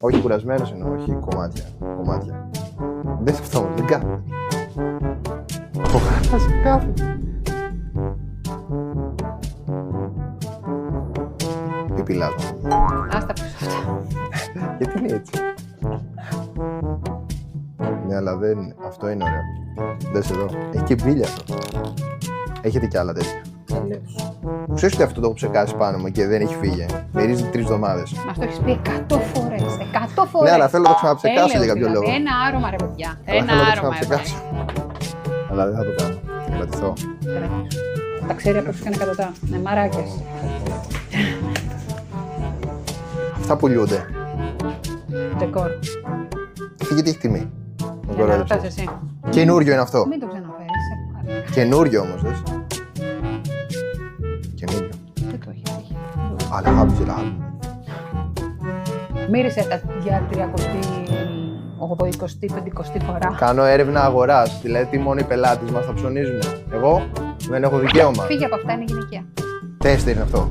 Όχι κουρασμένος εννοώ, όχι κομμάτια. Κομμάτια. Δεν είναι αυτό όμως, δεν κάθεται. Το χάσει, κάθεται. Τι πειλάζω. Άστα πίσω αυτά. Γιατί είναι έτσι. Ναι, αλλά δεν... Αυτό είναι ωραίο. Δες εδώ. Έχει και μπίλια αυτό. Έχετε κι άλλα τέτοια. Ξέρεις ότι αυτό το έχω ψεκάσει πάνω μου και δεν έχει φύγει. Μυρίζει 3 εβδομάδες. Μας το έχεις πει 100 φορές. 100 φορές. Ναι, αλλά θέλω να το ξαναψεκάσω για κάποιο λόγο. Ένα άρωμα, ρε παιδιά. Αλλά Ένα θέλω να το άρωμα. ξαναψεκάσω. Αλλά δεν θα το κάνω. Θα κρατηθώ. Τα ξέρει από και εκατοτά. Ναι, μαράκες. Αυτά πουλιούνται. Ντεκόρ. Φύγε τι έχει τιμή. Για να ρωτάς εσύ. Καινούριο είναι αυτό. Μην το ξαναφέρεις. Καινούριο όμως, δες. Καινούριο. Δεν το έχεις. Αλχάμδουλιλlah. Μύρισε τα για 30η, 80η, 50η φορά. Κάνω έρευνα αγοράς. Δηλαδή, τι μόνο οι πελάτες μας θα ψωνίζουν. Εγώ δεν έχω δικαίωμα. Φύγε από αυτά, είναι γυναικεία. Τέστερ είναι αυτό.